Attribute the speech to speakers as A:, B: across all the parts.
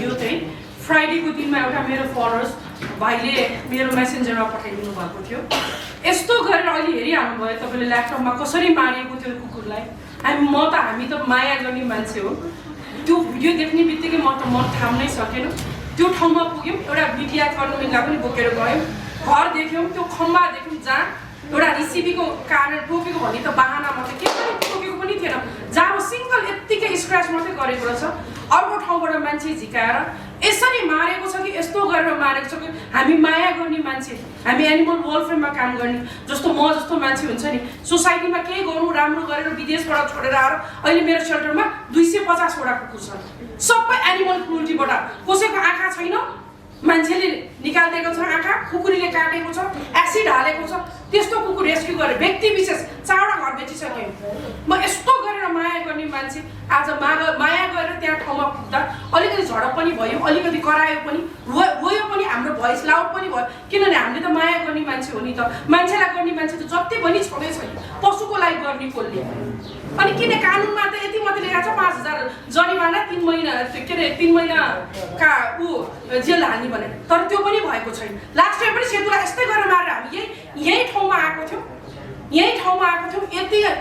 A: Video चाहिँ फ्राइडेको दिनमा एउटा मेरो फलोअर्स भाइले मेरो मेसेन्जरमा पठाइदिनु भएको थियो। यस्तो गरेर अहिले हेरिहाल्नु भयो तपाईँले ल्यापटपमा कसरी मारिएको थियो कुकुरलाई। हामी त माया गर्ने मान्छे हो। त्यो भिडियो देख्ने बित्तिकै म थाम्नै सकेन। त्यो ठाउँमा पुग्यौँ, एउटा मीडिया कर्मीलाई पनि बोकेर गयौँ, घर देख्यौँ, त्यो खम्बा देख्यौँ जहाँ एउटा रिसिभीको कारण टोकेको भन्ने त बाहना मात्रै, के पनि टोकेको पनि थिएन, जहाँ सिङ्गल यत्तिकै स्क्रच मात्रै गरेको रहेछ। अर्को ठाउँबाट मान्छे झिकाएर यसरी मारेको छ कि यस्तो गरेर मारेको छ कि हामी माया गर्ने मान्छे, हामी एनिमल वेलफेयरमा काम गर्ने जस्तो म जस्तो मान्छे हुन्छ नि, सोसाइटीमा केही गर्नु राम्रो गरेर विदेशबाट छोडेर आएर अहिले मेरो सेल्टरमा 250वटा कुकुर छन्, सबै एनिमल क्रुल्टीबाट। कसैको आँखा छैन, मान्छेले निकालिदिएको छ आँखा, कुकुरीले काटेको छ, एसिड हालेको छ, त्यस्तो कुकुर रेस्क्यु गरेर व्यक्ति विशेष 4वटा घर बेचिसकेँ। म यस्तो गरेर माया गर्ने मान्छे आज माया गरेर त्यहाँ ठाउँमा पुग्दा अलिकति झडप पनि भयो, अलिकति करायो पनि, रोयो पनि, हाम्रो भोइस लाउड पनि भयो, किनभने हामीले त माया गर्ने मान्छे हो नि त। मान्छेलाई गर्ने मान्छे त जति पनि छँदै छैन, पशुको लागि गर्ने कसले। अनि किन कानुनमा त यति मात्रै लेखेको छ 5000 जरिवाना 3 महिना के अरे 3 महिनाका जेल हाल्ने भने, तर त्यो पनि भएको छैन। लास्ट टाइम पनि सेतुलाई यस्तै गरेर मारेर हामी यही ठाउँमा आएको थियौँ,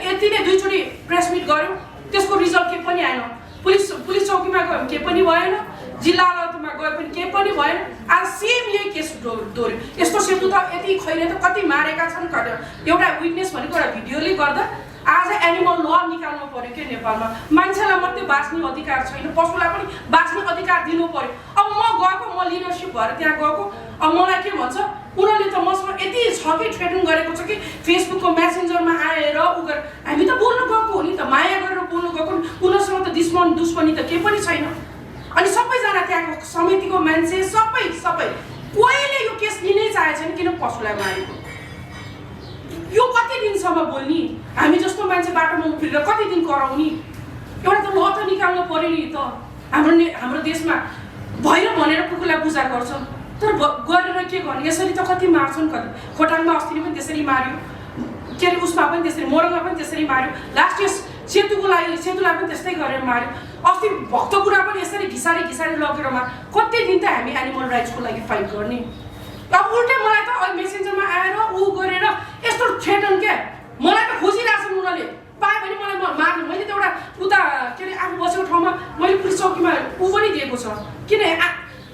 A: यति नै 2 चोटि प्रेस मिट गऱ्यौँ, त्यसको रिजल्ट के पनि आएन। पुलिस चौकीमा गयो के पनि भएन, जिल्ला अदालतमा गयो पनि के पनि भएन। आज सेम यही केस दोहोऱ्यो। यस्तो सेतु त यति खैले त कति मारेका छन्, एउटा विटनेस भनेको एउटा भिडियोले गर्दा आज एनिमल ल निकाल्नु पर्यो के नेपालमा। मान्छेलाई मात्रै बाँच्ने अधिकार छैन, पशुलाई पनि बाँच्ने अधिकार दिनु पर्यो। अब म गएको, म लिडरसिप भएर त्यहाँ गएको, अब मलाई के भन्छ, उनीहरूले त मसँग यति छ कि थ्रेटन गरेको छ कि फेसबुकको मेसेन्जरमा आएर हामी त बोल्नु गएको हो नि त, माया गरेर बोल्नु गएको, उनीहरूसँग त दुश्मनी त केही पनि छैन। अनि सबैजना त्यहाँको समितिको मान्छे सबै कोहीले यो केस लिनै चाहेको छैन, किन पशुलाई मारेको। यो कति दिनसम्म बोल्ने, हामी जस्तो मान्छे बाटोमा उफ्रिएर कति दिन कराउने। एउटा त ल त निकाल्नु पर्यो नि त। हाम्रो देशमा भैर भनेर कुकुरलाई पूजा गर्छ, तर गरेर के गर्ने। यसरी त कति मार्छन्, कति खोटाङमा अस्ति पनि त्यसरी मार्यो, के अरे उसमा पनि त्यसरी, मोरङमा पनि त्यसरी मार्यो, लास्ट इयर सेतुलाई पनि त्यस्तै गरेर मार्यो। अस्ति भक्तपुरा पनि यसरी घिसारी लगेर कति दिन त हामी एनिमल राइट्सको लागि फाइट गर्ने। अब उल्टै मलाई त अहिले मेसेन्जरमा आएर गरेर यस्तो थ्रेटन क्या, मलाई त खोजिरहेछन् उनीहरूले, पायो भने मलाई मार्नु। मैले त एउटा उता के अरे आफू बसेको ठाउँमा मैले पुलिस चौकीमा पनि दिएको छ, किन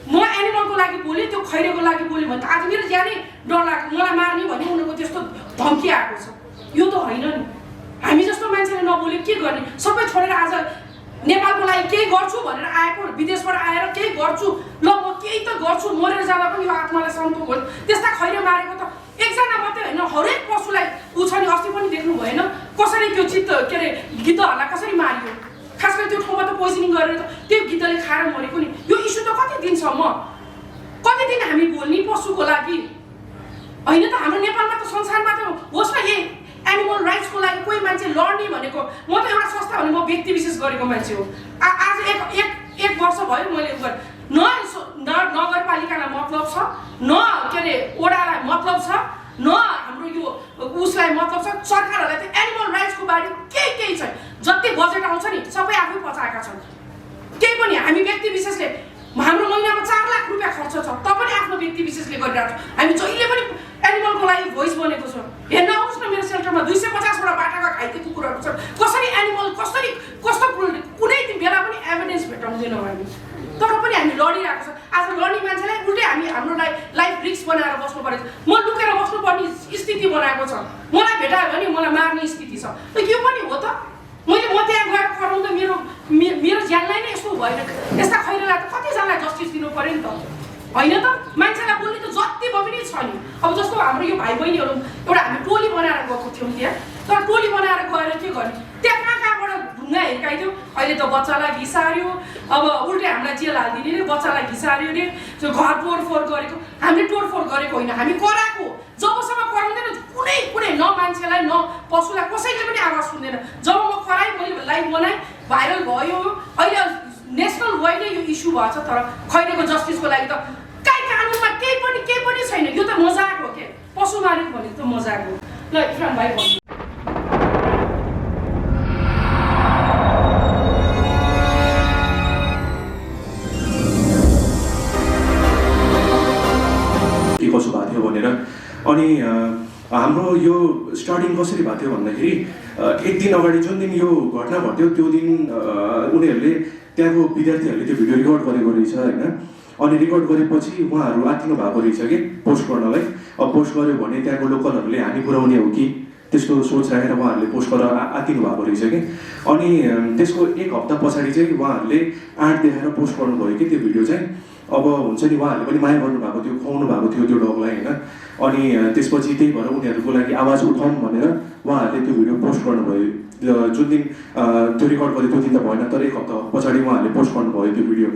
A: म एनिमलको लागि बोलेँ, त्यो खैरेको लागि बोलेँ भने त आज मेरो ज्यानै डर लाग्यो, मलाई मार्ने भन्ने उनीहरूको त्यस्तो धम्की आएको छ। यो त होइन नि, हामी जस्तो मान्छेले नबोले के गर्ने। सबै छोडेर आज नेपालको लागि केही गर्छु भनेर आएको, विदेशबाट आएर केही गर्छु, ल म केही त गर्छु, मरेर जाँदा पनि यो आत्मालाई सन्तोष हो। त्यस्ता खैरे मारेको त एकजना मात्रै होइन, हरेक पशुलाई छ नि। अस्ति पनि देख्नु भएन कसरी त्यो के अरे गिद्धहरूलाई कसरी मारियो, खास गरी त्यो ठाउँमा त पोइजनिङ गरेर त्यो गिद्धले खाएर मरेको नि। यो इस्यु त कति दिनसम्म, कति दिन हामी बोल्ने पशुको लागि होइन त। हाम्रो नेपालमा त संसारमा त होस् न यही एनिमल राइट्सको लागि कोही मान्छे लड्ने भनेको, म त एउटा संस्था भने म व्यक्ति विशेष गरेको मान्छे हो। आज एक वर्ष भयो मैले न नगरपालिकालाई मतलब छ, न के अरे ओडालाई मतलब छ, न हाम्रो यो उसलाई मतलब छ। सरकारहरूलाई त एनिमल राइट्सको बारेमा केही छैन। जति बजेट आउँछ नि सबै आफै पचाएका छन्। केही पनि हामी व्यक्ति विशेषले, हाम्रो महिनामा 4 लाख रुपियाँ खर्च छ, त पनि आफ्नो व्यक्ति विशेषले गरिरहेको छ। हामी जहिले पनि एनिमलको लागि भोइस बनेको छ। हेर्न आउनुहोस् न, मेरो सेल्टरमा 250वटा बाटाका घाइते कुकुरहरू छन्। कसरी एनिमल कस्तो कुनै बेला पनि एभिडेन्स भेटाउँदैनौँ हामी, तर पनि हामी लडिरहेको छ। आज लड्ने मान्छेलाई उल्टै हाम्रो लाइफ रिस्क बनाएर बस्नु परेको छ। म लुकेर बस्नुपर्ने स्थिति बनाएको छ, मलाई भेटायो भने मलाई मार्ने स्थिति छ। यो पनि हो त, म त्यहाँ गएर कराउँदा मेरो ज्यानलाई नै यस्तो भएन। यस्ता खैरेलाई त कतिजनालाई जस्टिस दिनु पर्यो नि त, होइन त। मान्छेलाई बोल्ने त जति भए पनि छ नि। अब जस्तो हाम्रो यो भाइ बहिनीहरू एउटा हामी टोली बनाएर गएको थियौँ त्यहाँ, तर टोली बनाएर गएर के गर्ने, त्यहाँ कहाँबाट ढुङ्गा हिर्काइदियो। अहिले त बच्चालाई घिसार्यो, अब उल्टै हामीलाई जेल हालिदिने रे, बच्चालाई घिसार्यो रे, त्यो घर तोडफोड गरेको। हामीले तोडफोड गरेको होइन, हामी कराएको। जबसम्म कराउँदैन कुनै न मान्छेलाई न पशुलाई कसैले पनि आवाज सुन्दैन। जब म कराएँ, मैले लाइभ बनाएँ, भाइरल भयो। अहिले नेसनल वाइडै यो इस्यु भएको छ, तर खैरेको जस्टिसको लागि त कानुनमा केही पनि छैन। यो त मजाक हो के, पशु मारेको भनेको त मजाक हो। ल इरफान भाइ भन्नु।
B: अनि हाम्रो यो स्टार्टिङ कसरी भएको थियो भन्दाखेरि एक दिन अगाडि जुन दिन यो घटना घट्यो त्यो दिन उनीहरूले त्यहाँको विद्यार्थीहरूले त्यो भिडियो रेकर्ड गरेको रहेछ होइन। अनि रेकर्ड गरेपछि उहाँहरू आत्तिनु भएको रहेछ कि पोस्ट गर्नलाई। अब पोस्ट गर्यो भने त्यहाँको लोकलहरूले हानि पुऱ्याउने हो कि त्यस्तो सोच राखेर उहाँहरूले पोस्ट गरेर आत्तिनु भएको रहेछ कि। अनि त्यसको एक हप्ता पछाडि चाहिँ उहाँहरूले आँट देखाएर पोस्ट गर्नुभयो कि त्यो भिडियो चाहिँ। अब हुन्छ नि उहाँहरूले पनि माया गर्नुभएको थियो, खुवाउनु भएको थियो त्यो डगलाई होइन। अनि त्यसपछि त्यही भएर उनीहरूको लागि आवाज उठाउँ भनेर उहाँहरूले त्यो भिडियो पोस्ट गर्नुभयो। जुन दिन त्यो रेकर्ड गर्यो त्यो दिन त भएन, तर एक हप्ता पछाडि उहाँहरूले पोस्ट गर्नुभयो त्यो भिडियो।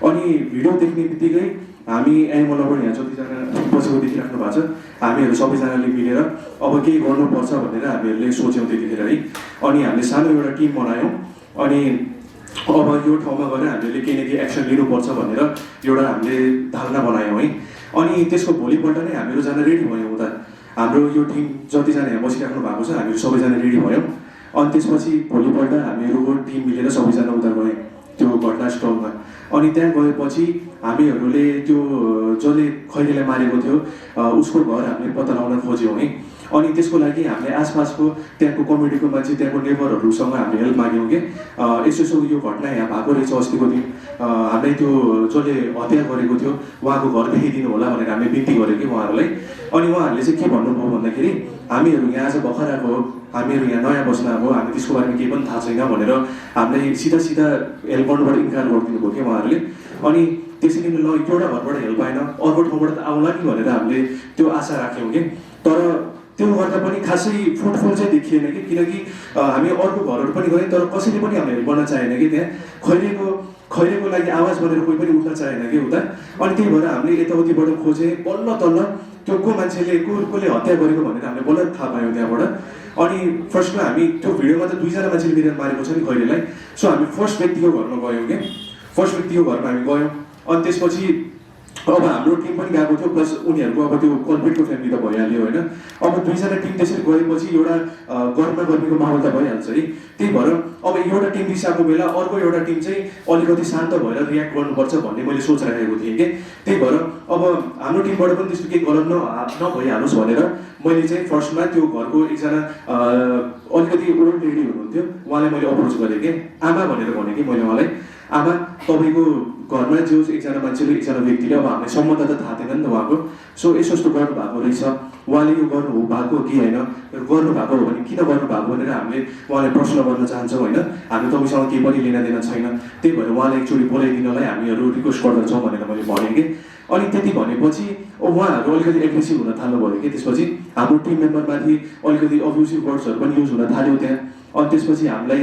B: अनि भिडियो देख्ने बित्तिकै हामी एनिमल लभर यहाँ जतिजना बसेको देखिराख्नु भएको छ, हामीहरू सबैजनाले मिलेर अब केही गर्नुपर्छ भनेर हामीहरूले सोच्यौँ त्यतिखेर है। अनि हामीले सानो एउटा टिम बनायौँ। अनि अब यो ठाउँमा गएर हामीले केही न केही एक्सन लिनुपर्छ भनेर एउटा हामीले धारणा बनायौँ है। अनि त्यसको भोलिपल्ट नै हामीहरू जान रेडी भयौँ उता। हाम्रो यो टिम जतिजना यहाँ बसिराख्नु भएको छ हामीहरू सबैजना रेडी भयौँ। अनि त्यसपछि भोलिपल्ट हामीहरूको टिम मिलेर सबैजना उता गयौँ त्यो घटनास्थलमा। अनि त्यहाँ गएपछि हामीहरूले त्यो जसले खैरेलाई मारेको थियो उसको घर हामीले पत्ता लगाउन खोज्यौँ है। अनि त्यसको लागि हामीले आसपासको त्यहाँको कम्युनिटीको मान्छे, त्यहाँको नेबरहरूसँग हामीले हेल्प माग्यौँ कि यसो यो घटना यहाँ भएको रहेछ अस्तिको दिन, हामीले त्यो जसले हत्या गरेको थियो उहाँको घर देखाइदिनु होला भनेर हामीले बिन्ती गरेँ कि उहाँहरूलाई। अनि उहाँहरूले चाहिँ के भन्नुभयो भन्दाखेरि हामीहरू यहाँ आज भर्खर आएको हो, हामीहरू यहाँ नयाँ बस्न आएको, हामी त्यसको बारेमा केही पनि थाहा छैन भनेर हामीलाई सिधा हेल्प गर्नुबाट इन्कार गरिदिनु भयो कि उहाँहरूले। अनि त्यसरी नै ल एउटा घरबाट हेल्प आएन अर्को ठाउँबाट त आउला नि भनेर हामीले त्यो आशा राख्यौँ कि। तर त्यो गर्दा पनि खासै फ्रुटफुल चाहिँ देखिएन कि, किनकि हामी अर्को घरहरू पनि गयौँ तर कसैले पनि हामीले हेल्प गर्न चाहेन कि। त्यहाँ खैरेको लागि आवाज बनेर कोही पनि उठ्न चाहेन कि उता। अनि त्यही भएर हामीले यताउतिबाट खोजेँ, बल्ल तल्ल त्यो को मान्छेले कसले हत्या गरेको भनेर हामीले बल्ल थाहा पायौँ त्यहाँबाट। अनि फर्स्टमा हामी त्यो भिडियोमा त 2जना मान्छेले मिलेर मारेको छ नि खैरेलाई। सो हामी फर्स्ट व्यक्तिको घरमा गयौँ कि, फर्स्ट व्यक्तिको घरमा हामी गयौँ। अनि त्यसपछि अब हाम्रो टिम पनि गएको थियो, प्लस उनीहरूको अब त्यो कल्प्रिटको फ्यामिली त भइहाल्यो होइन। अब 2जना टिम त्यसरी गएपछि एउटा गर्मी गर्मीको माहौल त भइहाल्छ है। त्यही भएर अब एउटा टिम रिसाएको बेला अर्को एउटा टिम चाहिँ अलिकति शान्त भएर रियाक्ट गर्नुपर्छ भन्ने मैले सोच राखेको थिएँ कि। त्यही भएर अब हाम्रो टिमबाट पनि त्यस्तो केही गलत नभइहालोस् भनेर मैले चाहिँ फर्स्टमा त्यो घरको एकजना अलिकति ओल्ड लेडी हुनुहुन्थ्यो, उहाँलाई मैले अप्रोच गरेँ कि आमा भनेर भनेँ कि मैले उहाँलाई, आमा तपाईँको घरमा जो एकजना मान्छेले एकजना व्यक्तिले अब हामीलाई सम्बन्ध त थाहा थिएन नि त उहाँको, सो यस्तो गर्नुभएको रहेछ, उहाँले यो गर्नु भएको कि होइन, गर्नुभएको हो भने किन गर्नुभएको भनेर हामीले उहाँलाई प्रश्न गर्न चाहन्छौँ होइन। हामी तपाईँसँग केही पनि लेनादेन छैन, त्यही भएर उहाँलाई एकचोटि बोलाइदिनलाई हामीहरू रिक्वेस्ट गर्दछौँ भनेर मैले भनेँ कि। अनि त्यति भनेपछि उहाँहरू अलिकति एग्रेसिभ हुन थाल्नुभयो कि। त्यसपछि हाम्रो टिम मेम्बरमाथि अलिकति अब्युसिभ वर्ड्सहरू पनि युज हुन थाल्यो त्यहाँ। अनि त्यसपछि हामीलाई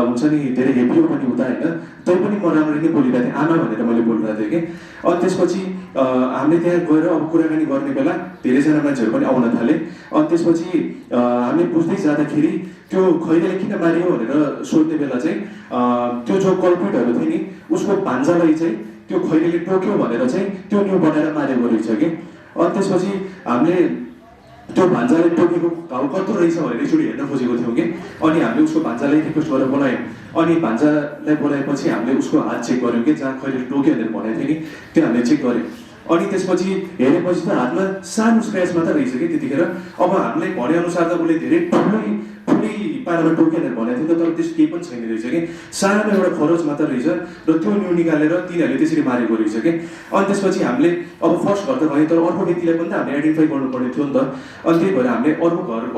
B: हुन्छ नि धेरै हेपियो पनि हुँदा होइन, तैपनि म राम्ररी नै बोलिरहेको थिएँ, आमा भनेर मैले बोलिरहेको थिएँ कि। अनि त्यसपछि हामीले त्यहाँ गएर अब कुराकानी गर्ने बेला धेरैजना मान्छेहरू पनि आउन थाले। अनि त्यसपछि हामीले बुझ्दै जाँदाखेरि त्यो खैरेले किन मारियो भनेर सोध्ने बेला चाहिँ त्यो जो कल्प्रिटहरू थियो नि उसको भान्जालाई चाहिँ त्यो खैरेले टोक्यो भनेर चाहिँ त्यो न्यु बनाएर मारेको रहेछ कि। अनि त्यसपछि हामीले त्यो भान्जाले टोकेको घाउ कत्रो रहेछ भनेर एकचोटि हेर्न खोजेको थियौँ कि। अनि हामीले उसको भान्जालाई रिक्वेस्ट गरेर बोलायौँ। अनि भान्जालाई बोलाएपछि हामीले उसको हात चेक गऱ्यौँ कि जहाँ खैरेले टोक्यो भनेर भनेको थियो नि त्यो हामीले चेक गऱ्यौँ। अनि त्यसपछि हेरेपछि त हातमा सानो स्क्रैच मात्र रहेछ कि त्यतिखेर। अब हामीले भनेअनुसार त उसले धेरै ठुलै पारामा टोक्यो भनेर भनेको थियो, तर त्यस्तो केही पनि छैन रहेछ कि, सानो एउटा खरोच मात्र रहेछ र त्यो न्यु निकालेर तिनीहरूले त्यसरी मारेको रहेछ कि। अनि त्यसपछि हामीले अब फर्स्ट घर त गयौँ तर अर्को व्यक्तिलाई पनि त हामीले आइडेन्टिफाई गर्नुपर्ने थियो नि त। अनि त्यही भएर हामीले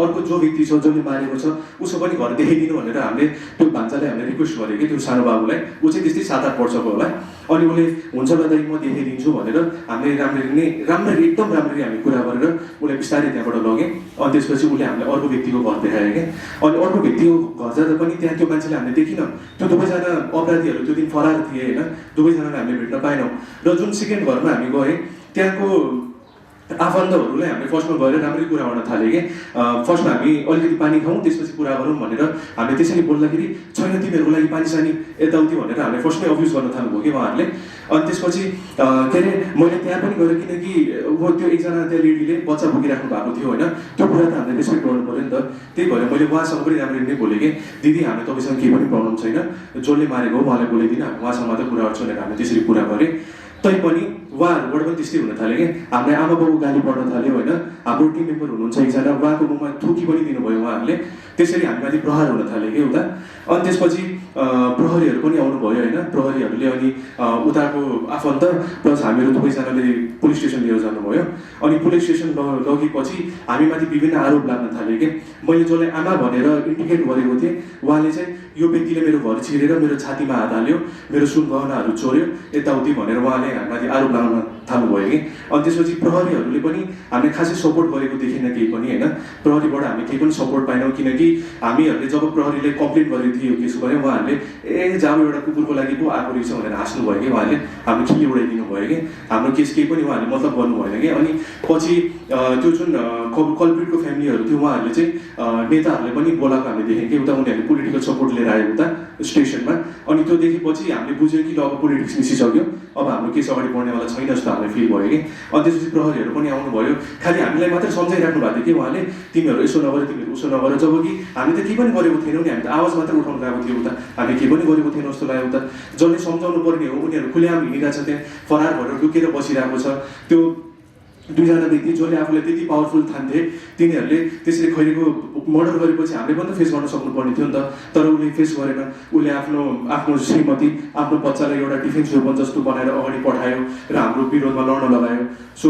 B: अर्को जो व्यक्ति छ जसले मारेको छ उसको पनि घर देखाइदिनु भनेर हामीले त्यो भान्जालाई हामीले रिक्वेस्ट गरेँ कि त्यो सानो बाबुलाई, ऊ चाहिँ त्यस्तै 7-8 वर्षको होला। अनि उसले हुन्छ ल दाइ म देखाइदिन्छु भनेर हामीले राम्ररी एकदम राम्ररी हामी कुरा गरेर उसलाई बिस्तारै त्यहाँबाट लगेँ। अनि त्यसपछि उसले हामीलाई अर्को व्यक्तिको घर देखायो कि। अनि अर्को व्यक्तिको घर जाँदा पनि त्यहाँ त्यो मान्छेले हामीले देखिनँ, त्यो दुवैजना अपराधीहरू त्यो दिन फरार थिए होइन, दुवैजनालाई हामीले भेट्न पाएनौँ। र जुन सेकेन्ड घरमा हामी गएँ त्यहाँको आफन्तहरूलाई हामीले फर्स्टमा गएर राम्ररी कुरा गर्न थालेँ कि। फर्स्टमा हामी अलिकति पानी खाउँ त्यसपछि कुरा गरौँ भनेर हामीले त्यसरी बोल्दाखेरि छैन तिमीहरूको लागि पानी सानी यताउति भनेर हामीले फर्स्टमै अब्युज गर्न थाल्नुभयो कि उहाँहरूले। अनि त्यसपछि के अरे मैले त्यहाँ पनि गएर, किनकि त्यो एकजना त्यो लेडीले बच्चा बोकिराख्नु भएको थियो होइन, त्यो कुरा त हामीले रेस्पेक्ट गर्नु पऱ्यो नि त। त्यही भएर मैले उहाँसँग पनि राम्ररी नै बोलेँ कि दिदी हामीले तपाईँसँग केही पनि प्रब्लम छैन, जसले मारेको हो उहाँलाई बोलाइदिनु, हामी उहाँसँग मात्रै कुरा गर्छु भनेर हामीले त्यसरी कुरा गरेँ। तैपनि उहाँहरूबाट पनि त्यस्तै हुन थाल्यो कि हामीले आमा बाबु गाली पढ्न थाल्यो होइन। हाम्रो टिम मेम्बर हुनुहुन्छ एकजना, उहाँको मुखमा थुकी पनि दिनुभयो उहाँहरूले। त्यसरी हामीमाथि प्रहार हुन थाल्यो कि उता। अनि त्यसपछि प्रहरीहरू पनि आउनुभयो होइन। प्रहरीहरूले अनि उताको आफन्त प्लस हामीहरू दुवैजनाले पुलिस स्टेसन लिएर जानुभयो। अनि पुलिस स्टेसन लगेपछि हामीमाथि विभिन्न आरोप लाग्न थाल्यो कि मैले जसलाई आमा भनेर इन्डिकेट गरेको थिएँ उहाँले चाहिँ यो व्यक्तिले मेरो घर छिरेर मेरो छातीमा हात हाल्यो, मेरो सुन गहनाहरू चोर्यो यताउति भनेर उहाँले हामीमाथि आरोप लगाउन थाल्नुभयो कि। अनि त्यसपछि प्रहरीहरूले पनि हामीले खासै सपोर्ट गरेको देखिन केही पनि होइन। प्रहरीबाट हामीले केही पनि सपोर्ट पाएनौँ, किनकि हामीहरूले जब प्रहरीले कम्प्लेन गरेको थियो यो केस गऱ्यो उहाँहरूले जाऊ एउटा कुकुरको लागि पो आएको रहेछ भनेर हाँस्नुभयो कि उहाँले हाम्रो खिल्ली उडाइदिनु भयो कि हाम्रो केस केही पनि उहाँहरूले मतलब गर्नु भएन कि। अनि पछि त्यो जुन कल्प्रिटको फ्यामिलीहरू थियो उहाँहरूले चाहिँ नेताहरूले पनि बोलाएको हामीले देख्यौँ कि उता उनीहरूले पोलिटिकल सपोर्ट लिएर आयो उता स्टेसनमा। अनि त्यो देखेपछि हामीले बुझ्यौँ कि ल अब पोलिटिक्स मिसिसक्यो, अब हाम्रो केस अगाडि बढ्नेवाला छैन जस्तो हामीले फिल भयो कि। अनि त्यसपछि प्रहरीहरू पनि आउनुभयो, खालि हामीलाई मात्रै सम्झाइराख्नु भएको थियो कि उहाँले तिमीहरू यसो नगर तिमीहरू उसो नगर, जब कि हामी त केही पनि गरेको थिएनौँ नि, हामी त आवाज मात्रै उठाउनु गएको थियो उता, हामी केही पनि गरेको थिएनौँ जस्तो लाग्यो उता। जसले सम्झाउनु पर्ने हो उनीहरू खुलेआम हिँडिरहेको छ, त्यहाँ फरार भएर लुकेर बसिरहेको छ। त्यो दुईजना व्यक्ति जसले आफूलाई त्यति पावरफुल ठान्थे तिनीहरूले त्यसरी खैरेको मर्डर गरेपछि हामीले पनि त फेस गर्न सक्नुपर्ने थियो नि त। तर उसले फेस गरेन, उसले आफ्नो श्रीमती आफ्नो बच्चालाई एउटा डिफेन्स वेपन जस्तो बनाएर अगाडि पठायो र हाम्रो विरोधमा लड्न लगायो। सो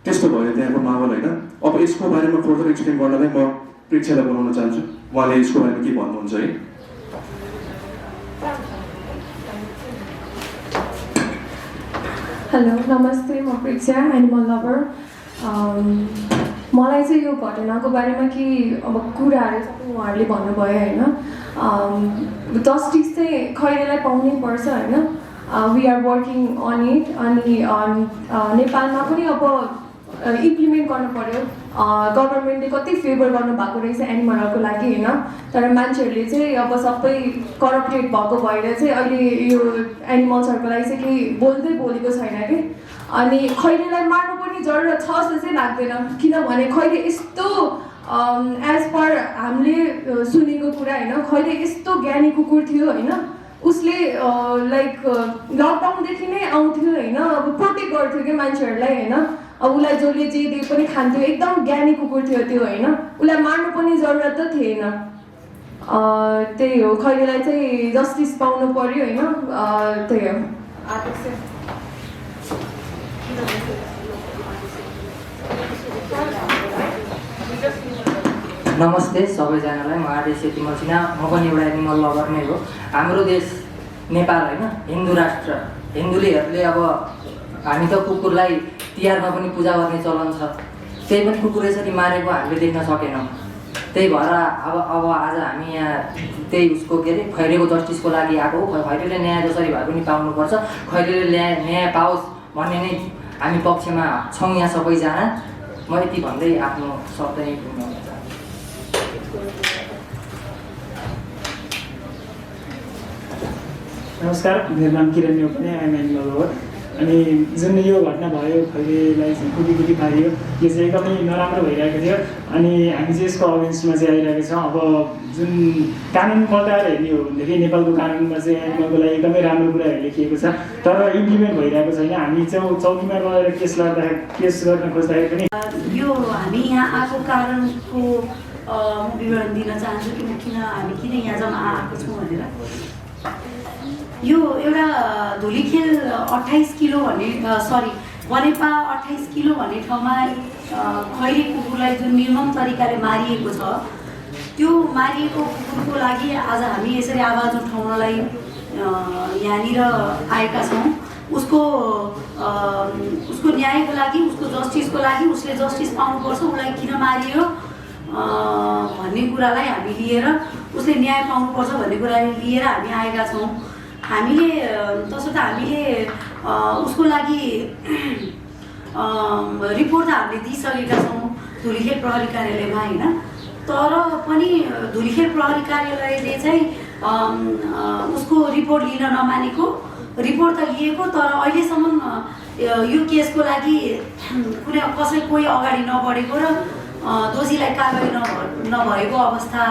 B: त्यस्तो भयो त्यहाँको माहौल होइन। अब यसको बारेमा फर्दर एक्सप्लेन गर्नलाई म प्रेक्षालाई बोलाउन चाहन्छु, उहाँले यसको बारेमा के भन्नुहुन्छ है।
C: हेलो नमस्ते, म प्रेक्षा एनिमल लभर। मलाई चाहिँ यो घटनाको बारेमा कि अब कुराहरू सबै उहाँहरूले भन्नुभयो होइन। जस्टिस चाहिँ खैरेलाई पाउनै पर्छ होइन। We are working on it. अनि नेपालमा पनि अब इम्प्लिमेन्ट गर्नु पर्यो। गभर्मेन्टले कति फेभर गर्नु भएको रहेछ एनिमलहरूको लागि होइन। तर मान्छेहरूले चाहिँ अब सबै करप्टेड भएको भएर चाहिँ अहिले यो एनिमल्सहरूको लागि चाहिँ केही बोलेको छैन कि। अनि खैरेलाई मार्नु पनि जरुरत छ जस्तो चाहिँ लाग्दैन, किनभने खैरे यस्तो एज पर हामीले सुनेको कुरा होइन, खैरे यस्तो ज्ञानी कुकुर थियो होइन। उसले लाइक लकडाउनदेखि नै आउँथ्यो होइन, अब प्रोटेक्ट गर्थ्यो क्या मान्छेहरूलाई होइन। अब उसलाई जसले जे दिए पनि खान्थ्यो, एकदम ज्ञानी कुकुर थियो त्यो होइन। उसलाई मार्नु पनि जरुरत त थिएन। त्यही हो, खैरेलाई चाहिँ जस्टिस पाउनु पर्यो होइन। त्यही हो।
D: नमस्ते सबैजनालाई, म आदेश तिमल सिन्हा, म पनि एउटा एनिमल लभर नै हो। हाम्रो देश नेपाल होइन हिन्दू राष्ट्र, हिन्दूलेहरूले अब हामी त कुकुरलाई तिहारमा पनि पूजा गर्ने चलन छ, त्यही पनि कुकुर यसरी मारेको हामीले देख्न सकेनौँ। त्यही भएर अब आज हामी यहाँ त्यही उसको के अरे खैरेको जस्टिसको लागि आएको हो। खैरेले न्याय जसरी भए पनि पाउनुपर्छ, खैरेले न्याय पाओस् भन्ने नै हामी पक्षमा छौँ यहाँ सबैजना। म यति भन्दै आफ्नो शब्द नै गुमाउन चाहन्छु।
E: नमस्कार, मेरो नाम किरण पनि आइएम एनिमल लभर। अनि जुन यो घटना भयो, खैरेलाई कुटी मारियो, यो चाहिँ एकदमै नराम्रो भइरहेको थियो। अनि हामी चाहिँ यसको अगेन्स्टमा चाहिँ आइरहेको छौँ। अब जुन कानुन पल्टाएर हेर्ने हो भनेदेखि नेपालको कानुनमा चाहिँ एनिमलको लागि एकदमै राम्रो कुराहरू लेखिएको छ, तर इम्प्लिमेन्ट भइरहेको छैन। हामी चाहिँ चौकीमा गएर केस गर्न खोज्दाखेरि पनि
F: यो हामी यहाँ आएको कारणको म विवरण दिन चाहन्छु कि हामी किन यहाँ जम्मा आएको छौँ भनेर। यो एउटा धुलीखेल 28 किलो भन्ने बनेपा 28 किलो भन्ने ठाउँमा खैरे कुकुरलाई जुन निर्मम तरिकाले मारिएको छ, त्यो मारिएको कुकुरको लागि आज हामी यसरी आवाज उठाउनलाई यहाँनिर आएका छौँ। उसको न्यायको लागि, उसको जस्टिसको लागि, उसले जस्टिस पाउनुपर्छ, उसलाई किन मारियो भन्ने कुरालाई हामी लिएर, उसले न्याय पाउनुपर्छ भन्ने कुरालाई लिएर हामी आएका छौँ। हामीले तसर्थ हामीले उसको लागि रिपोर्ट त हामीले दिइसकेका छौँ धुलीखेल प्रहरी कार्यालयमा होइन। तर पनि धुलीखेल प्रहरी कार्यालयले चाहिँ उसको रिपोर्ट लिन नमानेको, रिपोर्ट त लिएको तर अहिलेसम्म यो केसको लागि कोही अगाडि नबढेको र दोषीलाई कारवाही नभएको अवस्था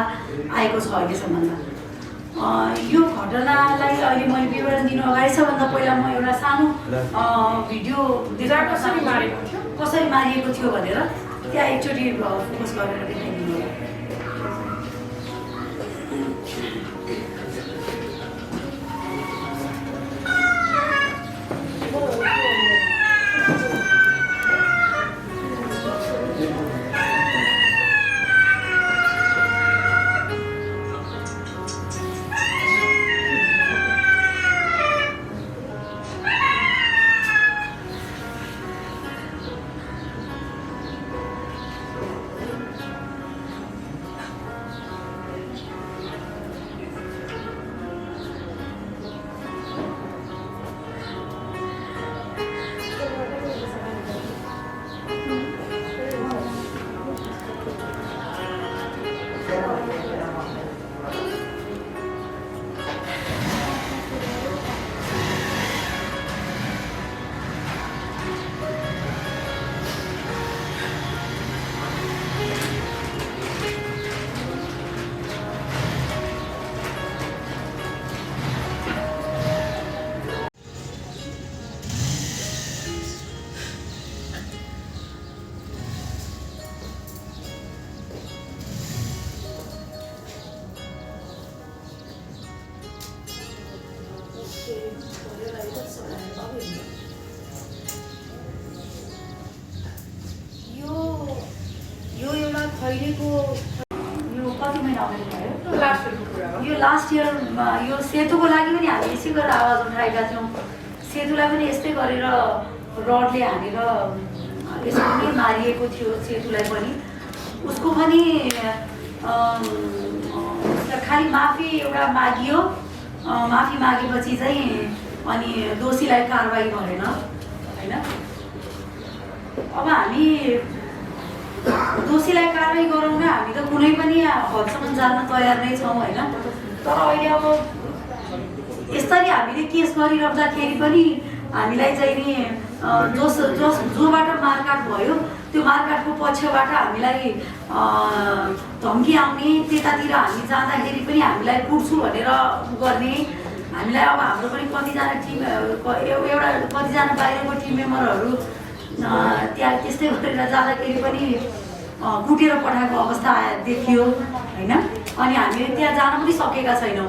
F: आएको छ अहिलेसम्म। यो घटनालाई अहिले मैले विवरण दिनु अगाडि सबभन्दा पहिला म एउटा सानो भिडियो
A: कसरी मारेको थियो
F: कसरी मारिएको थियो भनेर त्यहाँ एकचोटि फोकस गरेर देखाइदिनु होला। यो एउटा खैरेको यो कति महिना अगाडि भयो यो लास्ट इयरमा यो सेतुको लागि पनि हामी यसै गरेर आवाज उठाएका थियौँ। सेतुलाई पनि यस्तै गरेर रडले हानेर यसरी नै मारिएको थियो सेतुलाई पनि। उसको पनि खालि माफी एउटा मागियो, माफी मागेपछि चाहिँ अनि दोषीलाई कारबाही गरेन होइन। अब हामी दोषीलाई कारबाही गराउन हामी त कुनै पनि हदसम्म जान तयार नै छौँ होइन। तर अहिले अब यसरी हामीले केस गरिराख्दाखेरि पनि हामीलाई चाहिँ नि जोबाट मारकाट भयो त्यो मारकाटको पक्षबाट हामीलाई धम्की आउने, त्यतातिर हामी जाँदाखेरि पनि हामीलाई कुट्छु भनेर गर्ने, हामीलाई अब हाम्रो पनि कतिजना बाहिरको टिम मेम्बरहरू त्यहाँ त्यस्तै गरेर जाँदाखेरि पनि कुटेर पठाएको अवस्था देखियो होइन। अनि हामी त्यहाँ जान पनि सकेका छैनौँ।